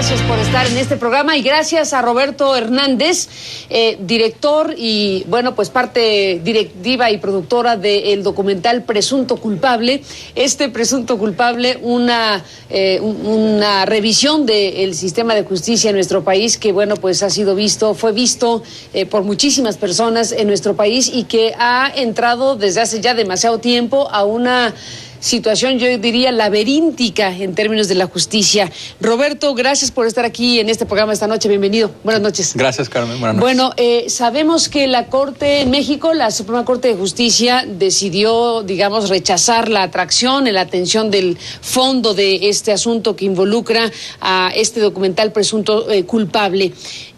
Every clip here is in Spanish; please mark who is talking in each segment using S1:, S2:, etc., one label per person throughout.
S1: gracias por estar en este programa y gracias a Roberto Hernández, director y, bueno, pues parte directiva y productora del documental Presunto Culpable. Presunto Culpable, una revisión del sistema de justicia en nuestro país que, bueno, pues fue visto por muchísimas personas en nuestro país y que ha entrado desde hace ya demasiado tiempo a una situación, yo diría, laberíntica en términos de la justicia. Roberto, gracias por estar aquí en este programa esta noche. Bienvenido. Buenas noches.
S2: Gracias, Carmen. Buenas noches.
S1: Bueno, sabemos que la Corte en México, la Suprema Corte de Justicia, decidió, digamos, rechazar la atracción, la atención del fondo de este asunto que involucra a este documental Presunto Culpable.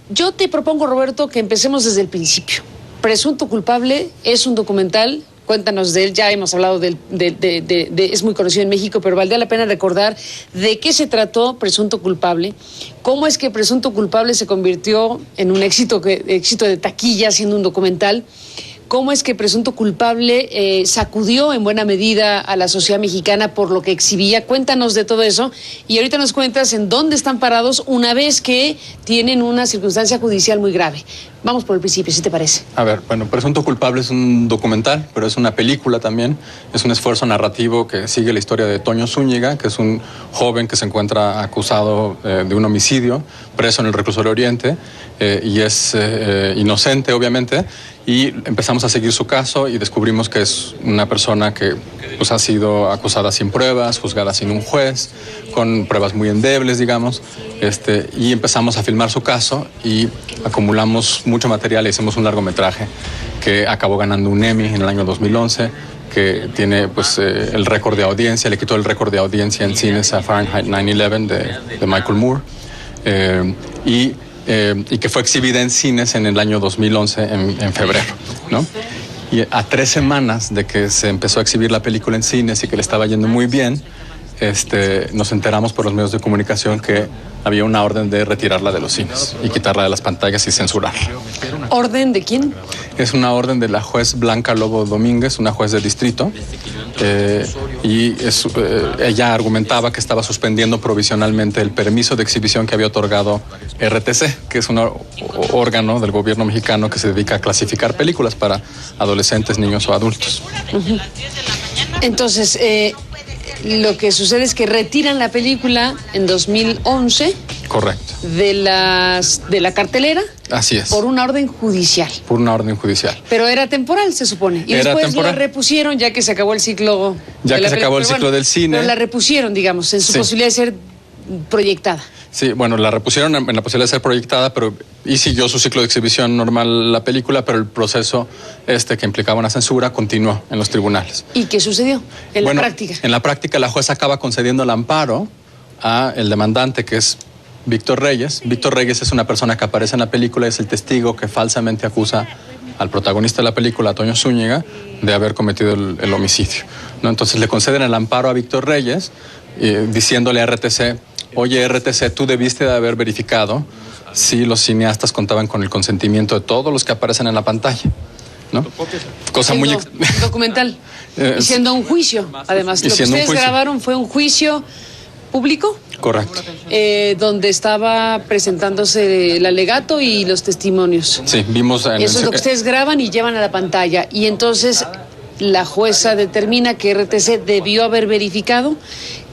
S1: Yo te propongo, Roberto, que empecemos desde el principio. Presunto Culpable es un documental. Cuéntanos de él, ya hemos hablado es muy conocido en México, pero valdría la pena recordar de qué se trató Presunto Culpable, cómo es que Presunto Culpable se convirtió en un éxito de taquilla siendo un documental, cómo es que Presunto Culpable sacudió en buena medida a la sociedad mexicana por lo que exhibía. Cuéntanos de todo eso y ahorita nos cuentas en dónde están parados una vez que tienen una circunstancia judicial muy grave. Vamos por el principio, ¿sí te parece?
S2: A ver, bueno, Presunto Culpable es un documental, pero es una película también. Es un esfuerzo narrativo que sigue la historia de Toño Zúñiga, que es un joven que se encuentra acusado de un homicidio, preso en el Reclusorio Oriente, y es inocente, obviamente. Y empezamos a seguir su caso y descubrimos que es una persona que pues, ha sido acusada sin pruebas, juzgada sin un juez, con pruebas muy endebles, digamos. Y empezamos a filmar su caso y acumulamos mucho material y hicimos un largometraje que acabó ganando un Emmy en el año 2011, que tiene pues el récord de audiencia, le quitó el récord de audiencia en cines a Fahrenheit 9/11 de Michael Moore, y que fue exhibida en cines en el año 2011, en febrero, ¿no? Y a 3 semanas de que se empezó a exhibir la película en cines y que le estaba yendo muy bien, nos enteramos por los medios de comunicación que había una orden de retirarla de los cines y quitarla de las pantallas y censurarla.
S1: ¿Orden de quién?
S2: Es una orden de la juez Blanca Lobo Domínguez, una juez de distrito, ella argumentaba que estaba suspendiendo provisionalmente el permiso de exhibición que había otorgado RTC, que es un órgano del gobierno mexicano que se dedica a clasificar películas para adolescentes, niños o adultos.
S1: Uh-huh. Entonces, lo que sucede es que retiran la película en 2011.
S2: Correcto.
S1: De la cartelera.
S2: Así es.
S1: Por una orden judicial.
S2: Por una orden judicial.
S1: Pero era temporal, se supone. Y
S2: era
S1: después
S2: temporal.
S1: La repusieron ya que se acabó el ciclo.
S2: Ya que se acabó el ciclo del cine.
S1: Pero la repusieron, digamos, en su posibilidad de ser proyectada.
S2: Sí, bueno, la repusieron en la posibilidad de ser proyectada, y siguió su ciclo de exhibición normal la película, pero el proceso que implicaba una censura continuó en los tribunales.
S1: ¿Y qué sucedió en la práctica?
S2: En la práctica la jueza acaba concediendo el amparo a el demandante, que es Víctor Reyes. Víctor Reyes es una persona que aparece en la película, es el testigo que falsamente acusa al protagonista de la película, a Toño Zúñiga, de haber cometido el homicidio, ¿no? Entonces le conceden el amparo a Víctor Reyes, diciéndole a RTC: oye, RTC, tú debiste de haber verificado si los cineastas contaban con el consentimiento de todos los que aparecen en la pantalla, ¿no? Cosa muy
S1: documental. Y siendo un juicio, además. Lo que ustedes grabaron fue un juicio público.
S2: Correcto.
S1: Donde estaba presentándose el alegato y los testimonios.
S2: Sí, vimos...
S1: Eso es lo que ustedes graban y llevan a la pantalla. Y entonces la jueza determina que RTC debió haber verificado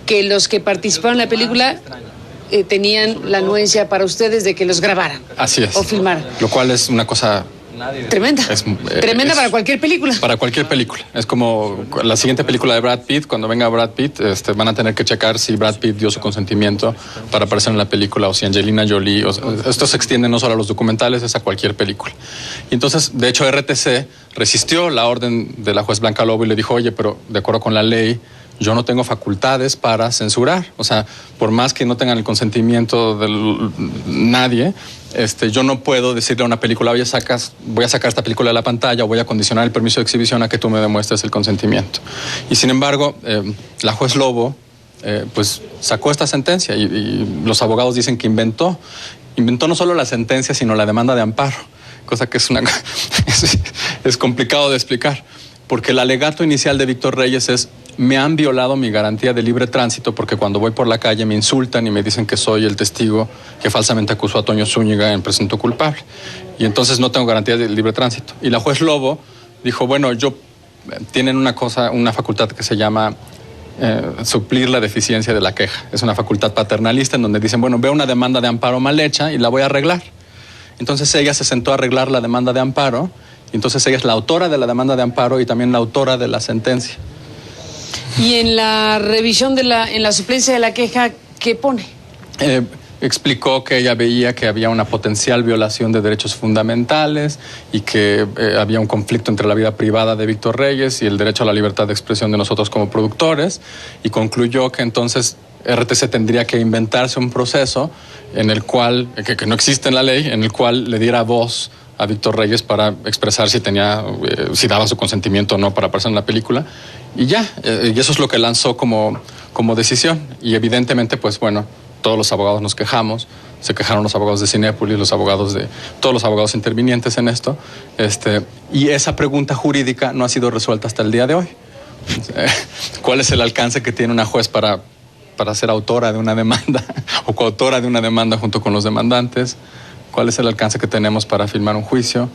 S1: que los que participaron en la película tenían la anuencia para ustedes de que los grabaran.
S2: Así es.
S1: O filmaran.
S2: Lo cual es una cosa...
S1: Tremenda. Tremenda para cualquier película.
S2: Para cualquier película. Es como la siguiente película de Brad Pitt. Cuando venga Brad Pitt, van a tener que checar si Brad Pitt dio su consentimiento para aparecer en la película, o si Angelina Jolie. Esto se extiende no solo a los documentales, es a cualquier película. Y entonces, de hecho, RTC resistió la orden de la juez Blanca Lobo y le dijo: oye, pero de acuerdo con la ley, yo no tengo facultades para censurar. O sea, por más que no tengan el consentimiento de nadie, yo no puedo decirle a una película: oye, voy a sacar esta película de la pantalla, o voy a condicionar el permiso de exhibición a que tú me demuestres el consentimiento. Y sin embargo, la juez Lobo pues sacó esta sentencia y los abogados dicen que inventó no solo la sentencia, sino la demanda de amparo, cosa que es complicado de explicar. Porque el alegato inicial de Víctor Reyes es: me han violado mi garantía de libre tránsito porque cuando voy por la calle me insultan y me dicen que soy el testigo que falsamente acusó a Toño Zúñiga en presunto culpable. Y entonces no tengo garantía de libre tránsito. Y la juez Lobo dijo, bueno, tienen una facultad que se llama suplir la deficiencia de la queja. Es una facultad paternalista en donde dicen, bueno, veo una demanda de amparo mal hecha y la voy a arreglar. Entonces ella se sentó a arreglar la demanda de amparo. Entonces ella es la autora de la demanda de amparo y también la autora de la sentencia.
S1: Y en la revisión en la suplencia de la queja, ¿qué pone?
S2: Explicó que ella veía que había una potencial violación de derechos fundamentales y que había un conflicto entre la vida privada de Víctor Reyes y el derecho a la libertad de expresión de nosotros como productores, y concluyó que entonces RTC tendría que inventarse un proceso en el cual, que no existe en la ley, en el cual le diera voz a Víctor Reyes para expresar si daba su consentimiento o no para aparecer en la película, y ya, y eso es lo que lanzó como decisión. Y evidentemente, pues bueno, todos los abogados nos quejamos, se quejaron los abogados de Cinépolis, todos los abogados intervinientes en esto, y esa pregunta jurídica no ha sido resuelta hasta el día de hoy. ¿Cuál es el alcance que tiene una juez para ser autora de una demanda o coautora de una demanda junto con los demandantes? ¿Cuál es el alcance que tenemos para firmar un juicio?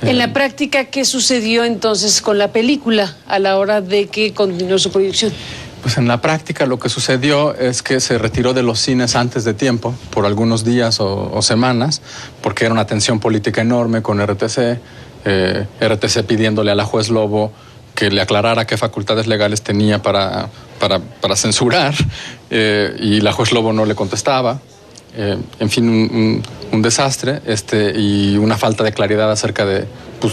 S1: En la práctica, ¿qué sucedió entonces con la película a la hora de que continuó su proyección?
S2: Pues en la práctica lo que sucedió es que se retiró de los cines antes de tiempo, por algunos días o semanas, porque era una tensión política enorme con RTC, RTC pidiéndole a la juez Lobo que le aclarara qué facultades legales tenía para censurar, y la juez Lobo no le contestaba. En fin, un desastre y una falta de claridad acerca de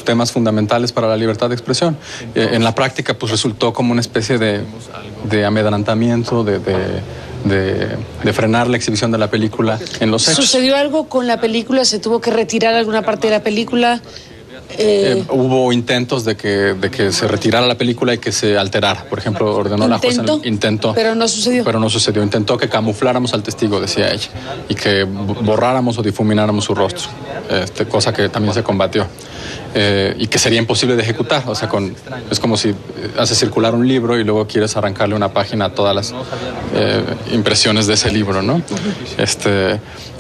S2: temas fundamentales para la libertad de expresión. En la práctica resultó como una especie de amedrantamiento, de frenar la exhibición de la película en los hechos.
S1: ¿Sucedió algo con la película? ¿Se tuvo que retirar alguna parte de la película?
S2: Hubo intentos de que se retirara la película y que se alterara. Por ejemplo, ordenó la jueza. Intentó.
S1: Pero no sucedió.
S2: Pero no sucedió. Intentó que camufláramos al testigo, decía ella, y que borráramos o difumináramos su rostro. Cosa que también se combatió. Y que sería imposible de ejecutar. O sea, es como si haces circular un libro y luego quieres arrancarle una página a todas las impresiones de ese libro, ¿no?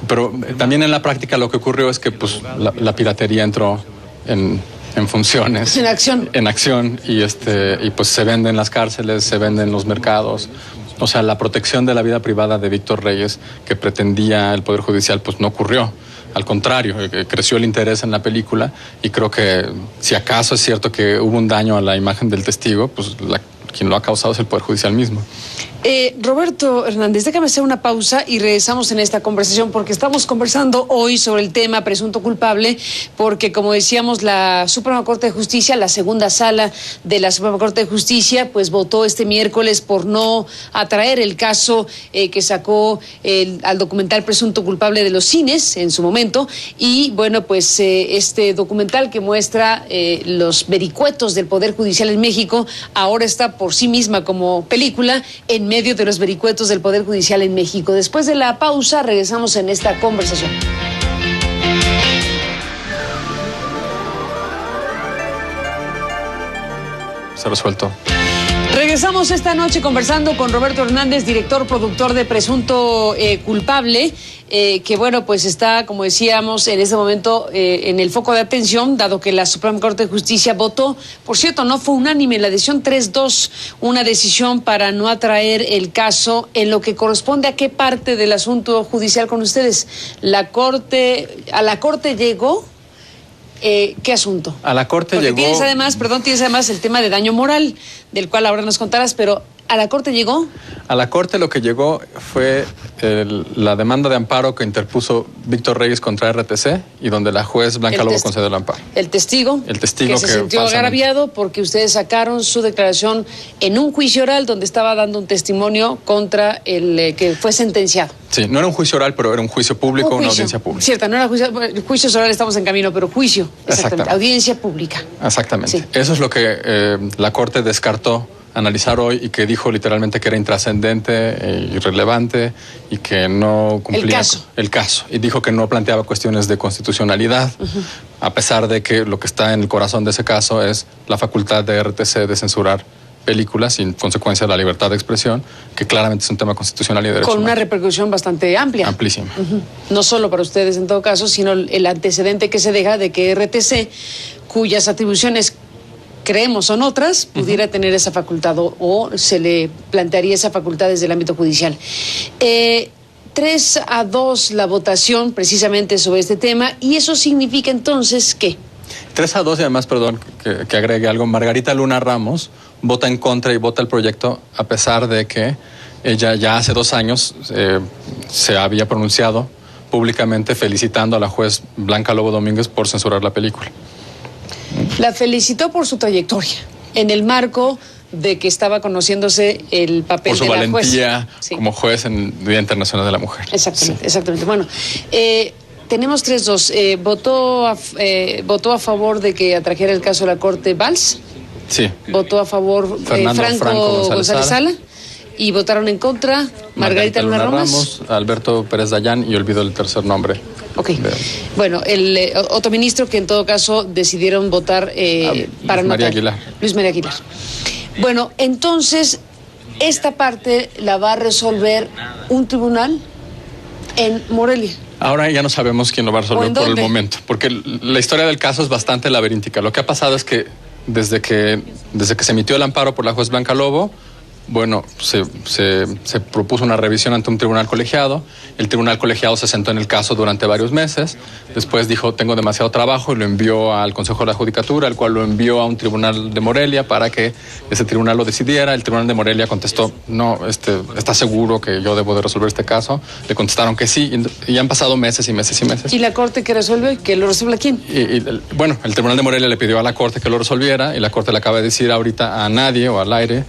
S2: Pero también en la práctica lo que ocurrió es que la piratería entró en funciones.
S1: En acción.
S2: En acción, y se vende en las cárceles, se vende en los mercados. O sea, la protección de la vida privada de Víctor Reyes que pretendía el Poder Judicial no ocurrió. Al contrario, creció el interés en la película, y creo que si acaso es cierto que hubo un daño a la imagen del testigo, quien lo ha causado es el Poder Judicial mismo.
S1: Roberto Hernández, déjame hacer una pausa y regresamos en esta conversación, porque estamos conversando hoy sobre el tema presunto culpable, porque como decíamos, la Suprema Corte de Justicia, la segunda sala de la Suprema Corte de Justicia, votó este miércoles por no atraer el caso que sacó al documental presunto culpable de los cines en su momento, y bueno, este documental que muestra los vericuetos del Poder Judicial en México ahora está por sí misma como película en medio de los vericuetos del Poder Judicial en México. Después de la pausa, regresamos en esta conversación.
S2: Se ha resuelto.
S1: Regresamos esta noche conversando con Roberto Hernández, director, productor de Presunto Culpable, que bueno, está, como decíamos, en este momento en el foco de atención, dado que la Suprema Corte de Justicia votó, por cierto, no fue unánime, la decisión 3-2, una decisión para no atraer el caso en lo que corresponde a qué parte del asunto judicial con ustedes. A la Corte llegó... ¿qué asunto?
S2: A la Corte
S1: Porque
S2: llegó...
S1: tienes además el tema de daño moral, del cual ahora nos contarás, pero ¿a la Corte llegó?
S2: A la Corte lo que llegó fue la demanda de amparo que interpuso Víctor Reyes contra RTC, y donde la juez Blanca Lobo concedió el amparo.
S1: El testigo que se sintió agraviado porque ustedes sacaron su declaración en un juicio oral donde estaba dando un testimonio contra el que fue sentenciado.
S2: Sí, no era un juicio oral, pero era un juicio público, una audiencia pública.
S1: Cierto, no era juicio oral, estamos en camino, pero juicio, exactamente. Audiencia pública.
S2: Exactamente. Sí. Eso es lo que la Corte descartó analizar hoy, y que dijo literalmente que era intrascendente, irrelevante, y que no cumplía el caso. Y dijo que no planteaba cuestiones de constitucionalidad, a pesar de que lo que está en el corazón de ese caso es la facultad de RTC de censurar películas y en consecuencia la libertad de expresión, que claramente es un tema constitucional y de derecho
S1: con una
S2: humano.
S1: repercusión bastante amplia.
S2: Amplísima.
S1: No solo para ustedes en todo caso, sino el antecedente que se deja de que RTC, cuyas atribuciones creemos son otras, pudiera tener esa facultad o se le plantearía esa facultad desde el ámbito judicial. 3-2 la votación precisamente sobre este tema, y eso significa entonces ¿qué?
S2: 3-2, y además, perdón, que agregue algo. Margarita Luna Ramos vota en contra y vota el proyecto a pesar de que ella ya hace 2 años se había pronunciado públicamente felicitando a la juez Blanca Lobo Domínguez por censurar la película.
S1: La felicitó por su trayectoria, en el marco de que estaba conociéndose el papel
S2: por su
S1: de la
S2: valentía
S1: juez. Sí.
S2: como juez en el Día Internacional de la Mujer.
S1: Exactamente, sí. Exactamente. Bueno, tenemos 3-2. ¿Votó a favor de que atrajera el caso a la Corte Valls?
S2: Sí.
S1: ¿Votó a favor Franco González Sala? Y votaron en contra Margarita Luna Ramos,
S2: Alberto Pérez Dayán, y olvido el tercer nombre.
S1: Ok. Bueno, el otro ministro que en todo caso decidieron votar para
S2: Luis María
S1: notar.
S2: Aguilar.
S1: Luis María Aguilar. Bueno, entonces, esta parte la va a resolver un tribunal en Morelia.
S2: Ahora ya no sabemos quién lo va a resolver por el momento, porque la historia del caso es bastante laberíntica. Lo que ha pasado es que desde que se emitió el amparo por la juez Blanca Lobo, bueno, se propuso una revisión ante un tribunal colegiado. El tribunal colegiado se sentó en el caso durante varios meses. Después dijo, tengo demasiado trabajo, y lo envió al Consejo de la Judicatura, el cual lo envió a un tribunal de Morelia para que ese tribunal lo decidiera. El tribunal de Morelia contestó, no, ¿está seguro que yo debo de resolver este caso? Le contestaron que sí, y han pasado meses y meses y meses.
S1: ¿Y la Corte qué resuelve? ¿Que lo resuelva quién?
S2: Bueno, el tribunal de Morelia le pidió a la Corte que lo resolviera, y la Corte le acaba de decir ahorita a nadie o al aire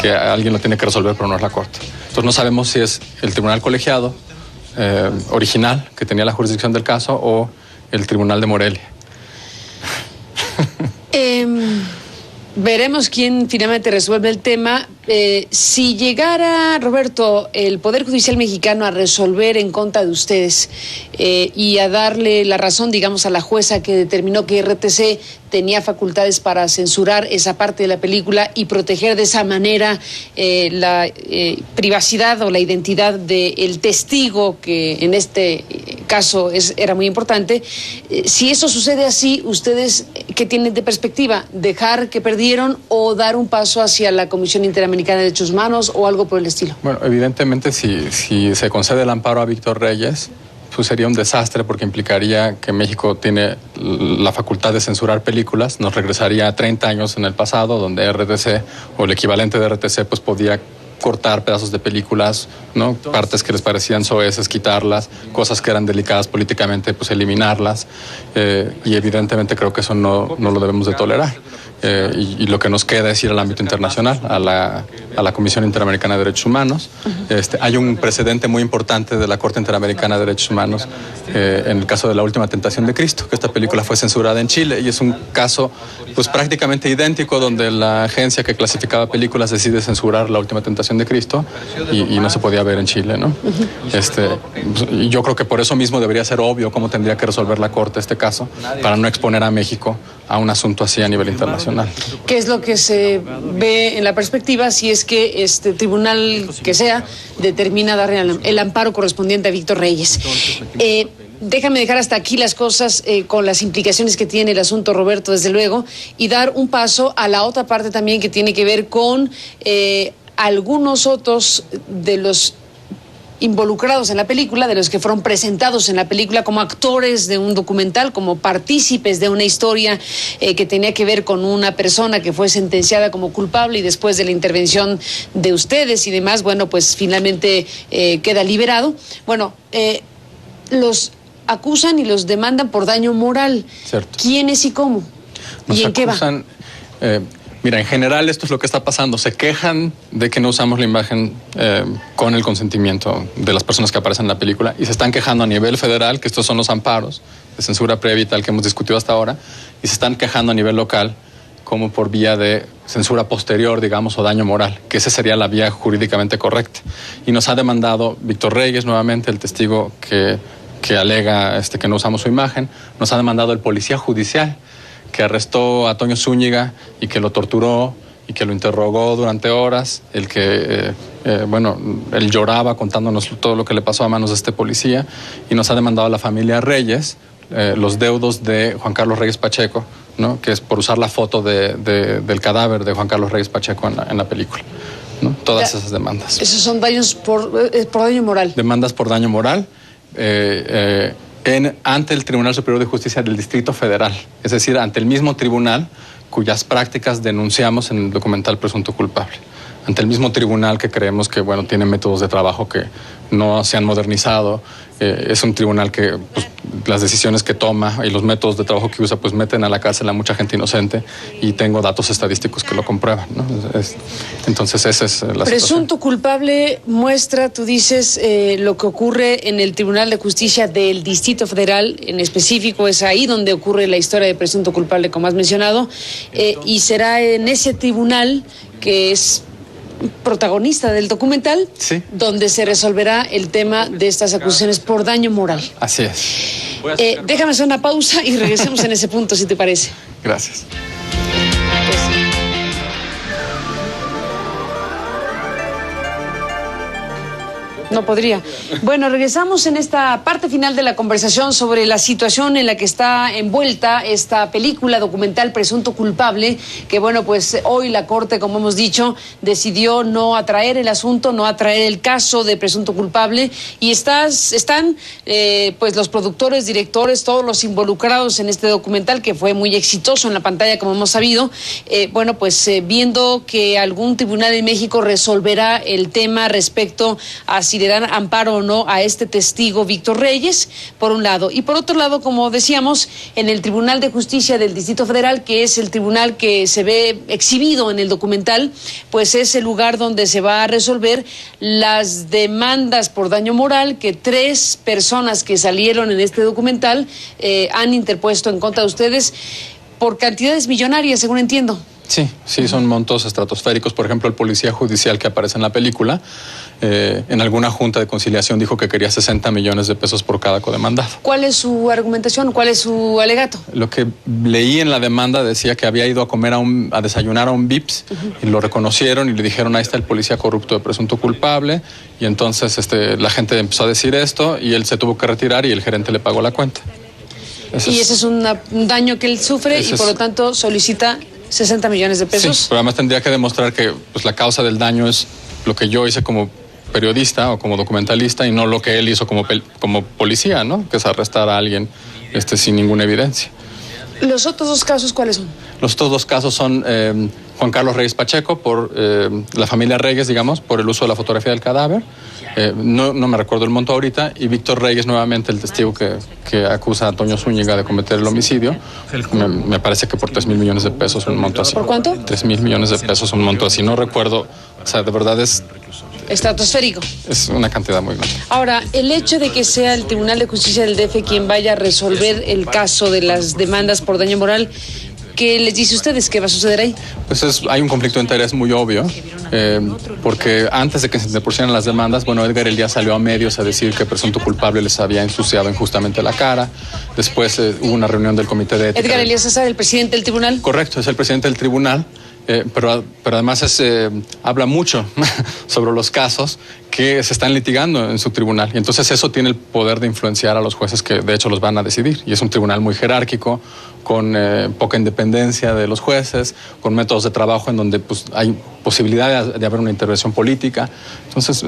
S2: que alguien lo tiene que resolver, pero no es la Corte. Entonces no sabemos si es el tribunal colegiado original, que tenía la jurisdicción del caso, o el tribunal de Morelia.
S1: Veremos quién finalmente resuelve el tema. Si llegara, Roberto, el Poder Judicial mexicano a resolver en contra de ustedes y a darle la razón, digamos, a la jueza que determinó que RTC tenía facultades para censurar esa parte de la película y proteger de esa manera la privacidad o la identidad del testigo, que en este caso era muy importante. Si eso sucede así, ¿ustedes qué tienen de perspectiva? ¿Dejar que perdieron o dar un paso hacia la Comisión Interamericana de Derechos Humanos o algo por el estilo?
S2: Bueno, evidentemente si se concede el amparo a Víctor Reyes, pues sería un desastre, porque implicaría que México tiene la facultad de censurar películas. Nos regresaría a 30 años en el pasado, donde RTC o el equivalente de RTC pues podía cortar pedazos de películas, ¿no? Partes que les parecían soeces, quitarlas, cosas que eran delicadas políticamente, pues eliminarlas, y evidentemente creo que eso no lo debemos de tolerar. Y lo que nos queda es ir al ámbito internacional, a la Comisión Interamericana de Derechos Humanos. Hay un precedente muy importante de la Corte Interamericana de Derechos Humanos en el caso de La Última Tentación de Cristo, que esta película fue censurada en Chile, y es un caso pues prácticamente idéntico, donde la agencia que clasificaba películas decide censurar La Última Tentación de Cristo y no se podía ver en Chile, ¿no? Y yo creo que por eso mismo debería ser obvio cómo tendría que resolver la Corte este caso, para no exponer a México a un asunto así a nivel internacional.
S1: ¿Qué es lo que se ve en la perspectiva si es que este tribunal que sea determina dar el amparo correspondiente a Víctor Reyes? Déjame dejar hasta aquí las cosas con las implicaciones que tiene el asunto, Roberto, desde luego, y dar un paso a la otra parte también, que tiene que ver con algunos otros de los involucrados en la película, de los que fueron presentados en la película como actores de un documental, como partícipes de una historia que tenía que ver con una persona que fue sentenciada como culpable, y después de la intervención de ustedes y demás, bueno, pues finalmente queda liberado. Bueno, los acusan y los demandan por daño moral.
S2: Cierto.
S1: ¿Quiénes y cómo?
S2: Nos
S1: ¿Y en qué va?
S2: Mira, en general esto es lo que está pasando. Se quejan de que no usamos la imagen con el consentimiento de las personas que aparecen en la película, y se están quejando a nivel federal, que estos son los amparos de censura previa y tal que hemos discutido hasta ahora, y se están quejando a nivel local como por vía de censura posterior, digamos, o daño moral, que esa sería la vía jurídicamente correcta. Y nos ha demandado Víctor Reyes, nuevamente, el testigo que alega que no usamos su imagen. Nos ha demandado el policía judicial que arrestó a Toño Zúñiga y que lo torturó y que lo interrogó durante horas, el que, él lloraba contándonos todo lo que le pasó a manos de este policía, y nos ha demandado a la familia Reyes los deudos de Juan Carlos Reyes Pacheco, ¿no? Que es por usar la foto del cadáver de Juan Carlos Reyes Pacheco en la película, ¿no? Todas esas demandas.
S1: Esos son daños por daño moral.
S2: Demandas por daño moral ante el Tribunal Superior de Justicia del Distrito Federal, es decir, ante el mismo tribunal cuyas prácticas denunciamos en el documental Presunto Culpable. Ante el mismo tribunal que creemos que, tiene métodos de trabajo que no se han modernizado. Es un tribunal que las decisiones que toma y los métodos de trabajo que usa meten a la cárcel a mucha gente inocente, y tengo datos estadísticos que lo comprueban, ¿no? Entonces esa es la situación.
S1: Presunto Culpable muestra, tú dices, lo que ocurre en el Tribunal de Justicia del Distrito Federal, en específico es ahí donde ocurre la historia de Presunto Culpable, como has mencionado, y será en ese tribunal que es protagonista del documental,
S2: sí,
S1: donde se resolverá el tema de estas acusaciones por daño moral.
S2: Así es.
S1: Déjame hacer una pausa y regresemos en ese punto, si te parece.
S2: Gracias.
S1: No podría. Bueno, regresamos en esta parte final de la conversación sobre la situación en la que está envuelta esta película documental Presunto Culpable, que hoy la Corte, como hemos dicho, decidió no atraer el asunto, no atraer el caso de Presunto Culpable, y están los productores, directores, todos los involucrados en este documental, que fue muy exitoso en la pantalla, como hemos sabido, viendo que algún tribunal en México resolverá el tema respecto a si le dan amparo o no a este testigo Víctor Reyes, por un lado. Y por otro lado, como decíamos, en el Tribunal de Justicia del Distrito Federal, que es el tribunal que se ve exhibido en el documental, es el lugar donde se va a resolver las demandas por daño moral que 3 personas que salieron en este documental han interpuesto en contra de ustedes por cantidades millonarias, según entiendo.
S2: Sí, son montos estratosféricos. Por ejemplo, el policía judicial que aparece en la película, en alguna junta de conciliación dijo que quería 60 millones de pesos por cada codemandado.
S1: ¿Cuál es su argumentación? ¿Cuál es su alegato?
S2: Lo que leí en la demanda decía que había ido a comer a desayunar a un Vips, y lo reconocieron y le dijeron: ahí está el policía corrupto de Presunto Culpable, y entonces la gente empezó a decir esto, y él se tuvo que retirar y el gerente le pagó la cuenta.
S1: Ese es un daño que él sufre, y por lo tanto solicita 60 millones de pesos.
S2: Sí, pero además tendría que demostrar que la causa del daño es lo que yo hice como periodista o como documentalista, y no lo que él hizo como policía, ¿no? Que es arrestar a alguien sin ninguna evidencia.
S1: ¿Los otros 2 casos cuáles son?
S2: Los otros 2 casos son Juan Carlos Reyes Pacheco, por la familia Reyes, por el uso de la fotografía del cadáver. No me recuerdo el monto ahorita. Y Víctor Reyes, nuevamente el testigo que acusa a Toño Zúñiga de cometer el homicidio. Me parece que por 3,000 millones de pesos, un monto así.
S1: ¿Por cuánto?
S2: 3,000 millones de pesos, un monto así. No recuerdo, de verdad es...
S1: estratosférico.
S2: Es una cantidad muy grande.
S1: Ahora, el hecho de que sea el Tribunal de Justicia del DF quien vaya a resolver el caso de las demandas por daño moral, ¿qué les dice a ustedes? ¿Qué va a suceder ahí? Hay
S2: un conflicto de interés muy obvio, porque antes de que se interpusieran las demandas, Edgar Elías salió a medios a decir que Presunto Culpable les había ensuciado injustamente la cara. Después hubo una reunión del comité de ética.
S1: ¿Edgar Elías César, el presidente del tribunal?
S2: Correcto, es el presidente del tribunal. Pero además habla mucho sobre los casos que se están litigando en su tribunal, y entonces eso tiene el poder de influenciar a los jueces que de hecho los van a decidir, y es un tribunal muy jerárquico, con poca independencia de los jueces, con métodos de trabajo en donde hay posibilidad de haber una intervención política. Entonces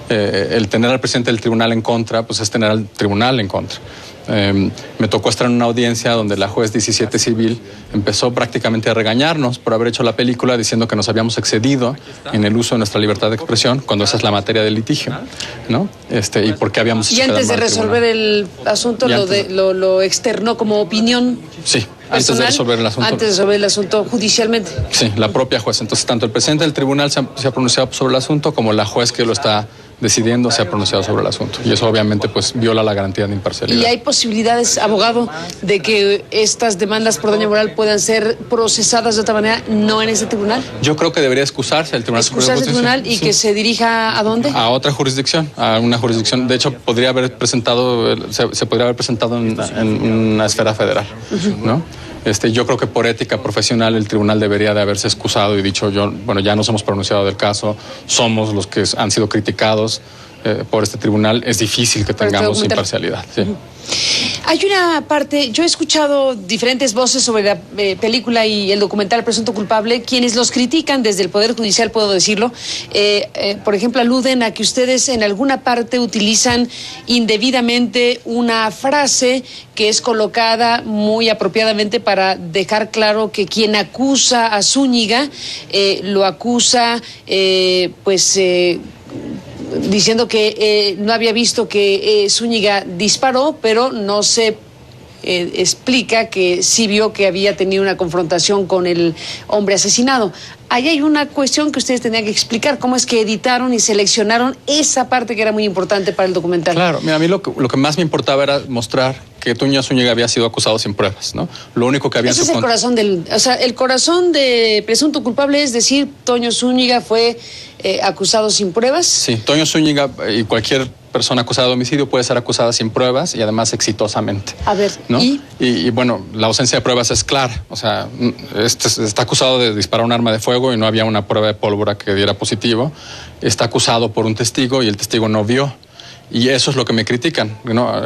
S2: el tener al presidente del tribunal en contra es tener al tribunal en contra. Me tocó estar en una audiencia donde la juez 17 civil empezó prácticamente a regañarnos por haber hecho la película, diciendo que nos habíamos excedido en el uso de nuestra libertad de expresión, cuando esa es la materia del litigio, ¿no? Y por qué habíamos hecho.
S1: Y antes de resolver el asunto, lo externó como opinión.
S2: Sí, antes de resolver el asunto.
S1: Antes de resolver el asunto judicialmente.
S2: Sí, la propia juez. Entonces, tanto el presidente del tribunal se ha pronunciado sobre el asunto, como la juez que lo está decidiendo, se ha pronunciado sobre el asunto. Y eso obviamente pues viola la garantía de imparcialidad.
S1: ¿Y hay posibilidades, abogado, de que estas demandas por daño moral puedan ser procesadas de otra manera, no en ese tribunal?
S2: Yo creo que debería excusarse el Tribunal Superior de
S1: Excusarse el
S2: Justicia.
S1: tribunal y
S2: Sí.
S1: que se dirija ¿a dónde?
S2: A otra jurisdicción, a una jurisdicción. De hecho, podría haber presentado, se podría haber presentado en una esfera federal, ¿no? Yo creo que por ética profesional el tribunal debería de haberse excusado y dicho, ya nos hemos pronunciado del caso, somos los que han sido criticados por este tribunal, es difícil que tengamos imparcialidad. Sí.
S1: Hay una parte, yo he escuchado diferentes voces sobre la película y el documental Presunto Culpable, quienes los critican desde el Poder Judicial, puedo decirlo, por ejemplo, aluden a que ustedes en alguna parte utilizan indebidamente una frase que es colocada muy apropiadamente para dejar claro que quien acusa a Zúñiga lo acusa, diciendo que no había visto que Zúñiga disparó, pero no se explica que sí vio que había tenido una confrontación con el hombre asesinado. Ahí hay una cuestión que ustedes tenían que explicar, cómo es que editaron y seleccionaron esa parte que era muy importante para el documental.
S2: Claro, mira, a mí lo que más me importaba era mostrar que Toño Zúñiga había sido acusado sin pruebas, ¿no? Lo único que había...
S1: Ese es el corazón el corazón de Presunto Culpable es decir, Toño Zúñiga fue acusado sin pruebas.
S2: Sí, Toño Zúñiga y cualquier persona acusada de homicidio puede ser acusada sin pruebas y además exitosamente.
S1: A ver,
S2: ¿no? Y bueno, la ausencia de pruebas es clara. O sea, está acusado de disparar un arma de fuego y no había una prueba de pólvora que diera positivo. Está acusado por un testigo y el testigo no vio. Y eso es lo que me critican, ¿no?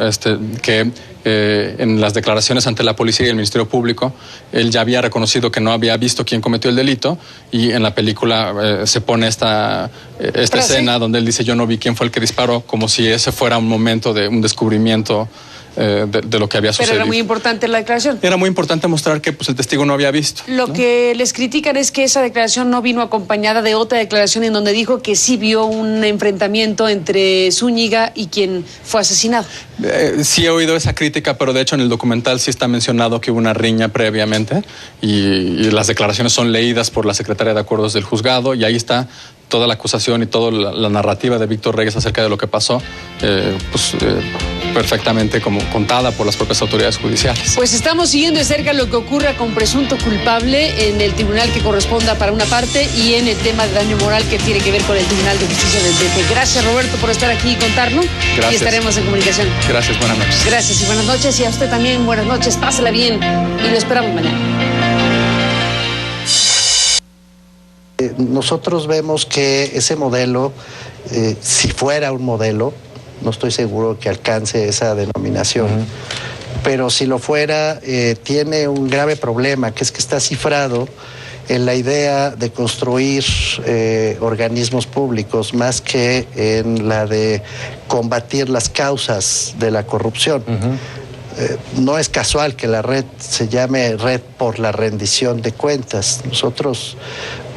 S2: Que en las declaraciones ante la policía y el Ministerio Público, él ya había reconocido que no había visto quién cometió el delito y en la película se pone esta escena donde él dice yo no vi quién fue el que disparó, como si ese fuera un momento de un descubrimiento de lo que había sucedido.
S1: Pero era muy importante la declaración.
S2: Era muy importante mostrar que pues, el testigo no había visto.
S1: Lo que les critican es que esa declaración no vino acompañada de otra declaración en donde dijo que sí vio un enfrentamiento entre Zúñiga y quien fue asesinado.
S2: Sí he oído esa crítica, pero de hecho en el documental sí está mencionado que hubo una riña previamente y las declaraciones son leídas por la secretaria de Acuerdos del juzgado y ahí está toda la acusación y toda la narrativa de Víctor Reyes acerca de lo que pasó, perfectamente como contada por las propias autoridades judiciales.
S1: Pues estamos siguiendo de cerca lo que ocurra con Presunto Culpable en el tribunal que corresponda para una parte y en el tema de daño moral que tiene que ver con el Tribunal de Justicia del DF. Gracias, Roberto, por estar aquí y contarnos.
S2: Gracias.
S1: Y estaremos en comunicación.
S2: Gracias, buenas noches.
S1: Gracias y buenas noches. Y a usted también, buenas noches. Pásela bien y lo esperamos mañana.
S3: Nosotros vemos que ese modelo, si fuera un modelo, no estoy seguro que alcance esa denominación, pero si lo fuera, tiene un grave problema, que es que está cifrado en la idea de construir organismos públicos más que en la de combatir las causas de la corrupción. No es casual que la red se llame Red por la Rendición de Cuentas. Nosotros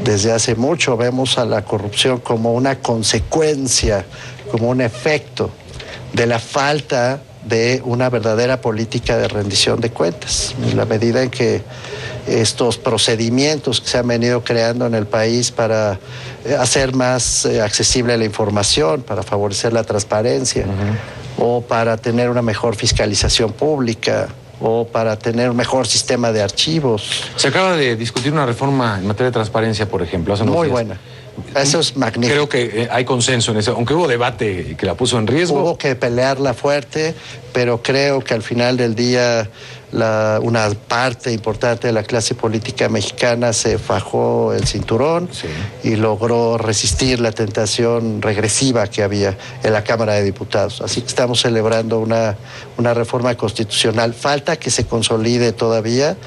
S3: desde hace mucho vemos a la corrupción como una consecuencia, como un efecto de la falta de una verdadera política de rendición de cuentas. En la medida en que estos procedimientos que se han venido creando en el país para hacer más accesible la información, para favorecer la transparencia, o para tener una mejor fiscalización pública, o para tener un mejor sistema de archivos.
S4: Se acaba de discutir una reforma en materia de transparencia, por ejemplo, hace unos días.
S3: Muy buena. Eso es magnífico.
S4: Creo que hay consenso en eso, aunque hubo debate que la puso en riesgo.
S3: Hubo que pelearla fuerte, pero creo que al final del día una parte importante de la clase política mexicana se fajó el cinturón y logró resistir la tentación regresiva que había en la Cámara de Diputados. Así que estamos celebrando una reforma constitucional. Falta que se consolide todavía,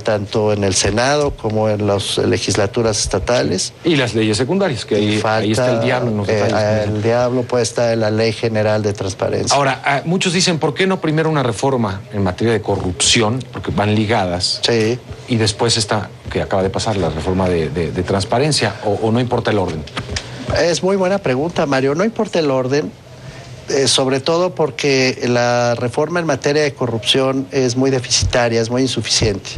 S3: tanto en el Senado como en las legislaturas estatales.
S4: Y las leyes secundarias, que ahí está el diablo en los detalles.
S3: El diablo puede estar en la Ley General de Transparencia.
S4: Ahora, muchos dicen, ¿por qué no primero una reforma en materia de corrupción? Porque van ligadas.
S3: Sí.
S4: Y después esta que acaba de pasar, la reforma de transparencia, o no importa el orden.
S3: Es muy buena pregunta, Mario. No importa el orden, Sobre todo porque la reforma en materia de corrupción es muy deficitaria, es muy insuficiente.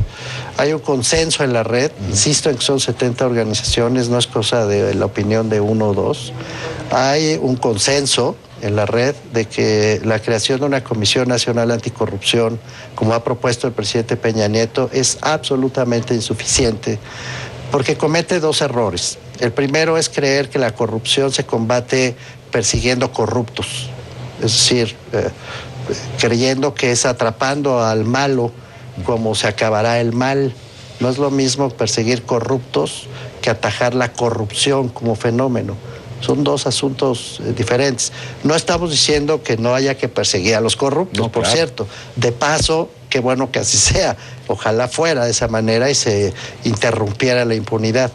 S3: Hay un consenso en la red, insisto en que son 70 organizaciones, no es cosa de la opinión de uno o dos. Hay un consenso en la red de que la creación de una Comisión Nacional Anticorrupción, como ha propuesto el presidente Peña Nieto, es absolutamente insuficiente, porque comete dos errores. El primero es creer que la corrupción se combate persiguiendo corruptos. Es decir, creyendo que es atrapando al malo como se acabará el mal. No es lo mismo perseguir corruptos que atajar la corrupción como fenómeno. Son dos asuntos diferentes. No estamos diciendo que no haya que perseguir a los corruptos, no, por cierto. De paso, qué bueno que así sea. Ojalá fuera de esa manera y se interrumpiera la impunidad.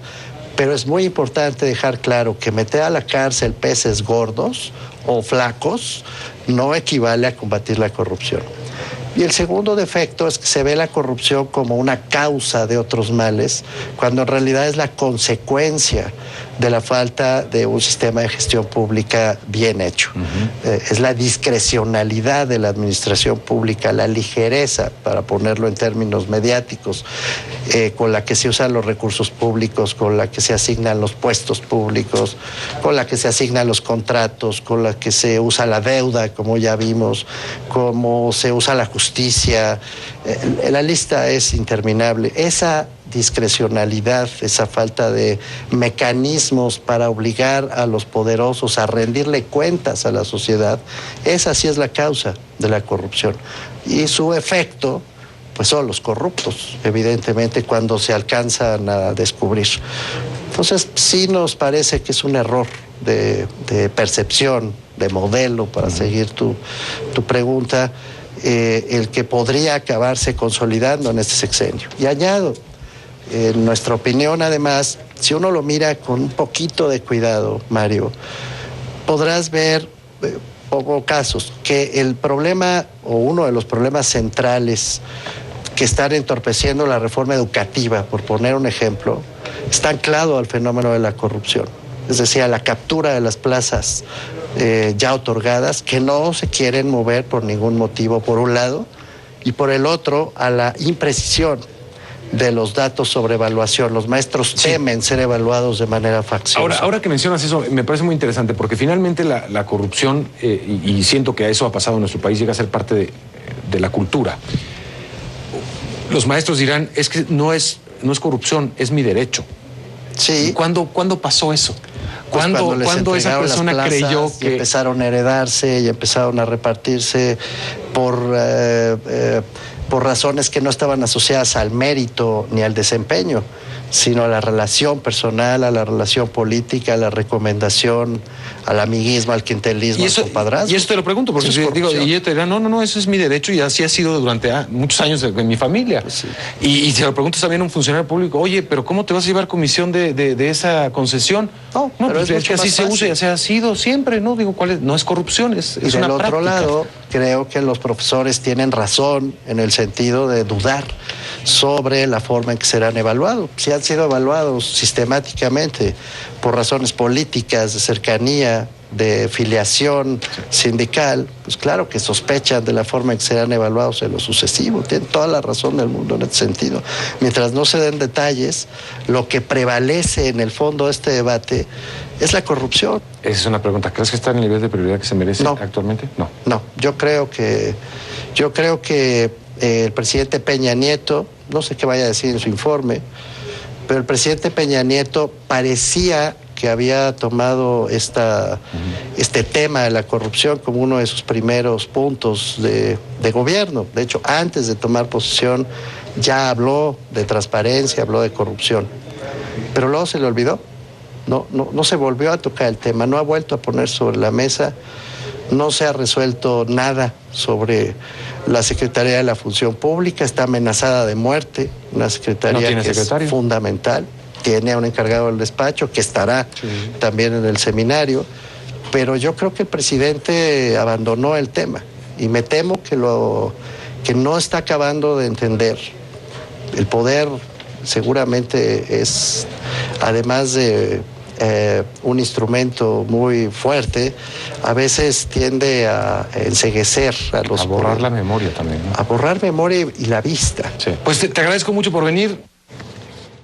S3: Pero es muy importante dejar claro que meter a la cárcel peces gordos o flacos no equivale a combatir la corrupción. Y el segundo defecto es que se ve la corrupción como una causa de otros males, cuando en realidad es la consecuencia de la falta de un sistema de gestión pública bien hecho. Es la discrecionalidad de la administración pública, la ligereza, para ponerlo en términos mediáticos, con la que se usan los recursos públicos, con la que se asignan los puestos públicos, con la que se asignan los contratos, con la que se usa la deuda, como ya vimos, cómo se usa la justicia. La lista es interminable. Esa discrecionalidad, esa falta de mecanismos para obligar a los poderosos a rendirle cuentas a la sociedad, esa sí es la causa de la corrupción. Y su efecto, pues son los corruptos, evidentemente, cuando se alcanzan a descubrir. Entonces, sí nos parece que es un error de percepción, de modelo, para seguir tu pregunta, el que podría acabarse consolidando en este sexenio. Y añado, en nuestra opinión, además, si uno lo mira con un poquito de cuidado, Mario, podrás ver, pongo casos, que el problema o uno de los problemas centrales que están entorpeciendo la reforma educativa, por poner un ejemplo, está anclado al fenómeno de la corrupción. Es decir, a la captura de las plazas ya otorgadas, que no se quieren mover por ningún motivo, por un lado, y por el otro, a la imprecisión de los datos sobre evaluación. Los maestros temen ser evaluados de manera facciosa.
S4: Ahora que mencionas eso, me parece muy interesante, porque finalmente la corrupción, y siento que eso ha pasado en nuestro país, llega a ser parte de la cultura. Los maestros dirán, es que no es corrupción, es mi derecho.
S3: Sí.
S4: ¿Cuándo pasó eso?
S3: Pues
S4: ¿Cuándo esa persona creyó que
S3: empezaron a heredarse y empezaron a repartirse por razones que no estaban asociadas al mérito ni al desempeño, sino a la relación personal, a la relación política, a la recomendación, al amiguismo, al clientelismo, al compadrazgo?
S4: Y eso te lo pregunto, porque si digo, y yo te dirán, no, eso es mi derecho y así ha sido durante muchos años de mi familia.
S3: Pues sí.
S4: Y se lo preguntas también a un funcionario público, oye, pero ¿cómo te vas a llevar comisión de esa concesión? No, pues es que así se usa y así ha sido siempre, ¿no? Digo, ¿cuál es? No es corrupción, es
S3: y
S4: una
S3: del otro
S4: práctica.
S3: lado, creo que los profesores tienen razón en el sentido de dudar sobre la forma en que serán evaluados. Si han sido evaluados sistemáticamente por razones políticas, de cercanía, de filiación sindical, pues claro que sospechan de la forma en que serán evaluados en lo sucesivo. Tienen toda la razón del mundo en este sentido. Mientras no se den detalles, lo que prevalece en el fondo de este debate es la corrupción.
S4: Esa es una pregunta. ¿Crees que está en el nivel de prioridad que se merece actualmente? No,
S3: yo creo que el presidente Peña Nieto, no sé qué vaya a decir en su informe, pero el presidente Peña Nieto parecía que había tomado este tema de la corrupción como uno de sus primeros puntos de gobierno. De hecho, antes de tomar posesión ya habló de transparencia, habló de corrupción, pero luego se le olvidó. No se volvió a tocar el tema, no ha vuelto a poner sobre la mesa, no se ha resuelto nada sobre la Secretaría de la Función Pública, está amenazada de muerte, una secretaría que es fundamental, tiene a un encargado del despacho que estará también en el seminario, pero yo creo que el presidente abandonó el tema y me temo que no está acabando de entender. El poder seguramente es, además de un instrumento muy fuerte, a veces tiende a enceguecer a los...
S4: A borrar la memoria también, ¿no?
S3: A borrar memoria y la vista.
S4: Sí. Pues te agradezco mucho por venir.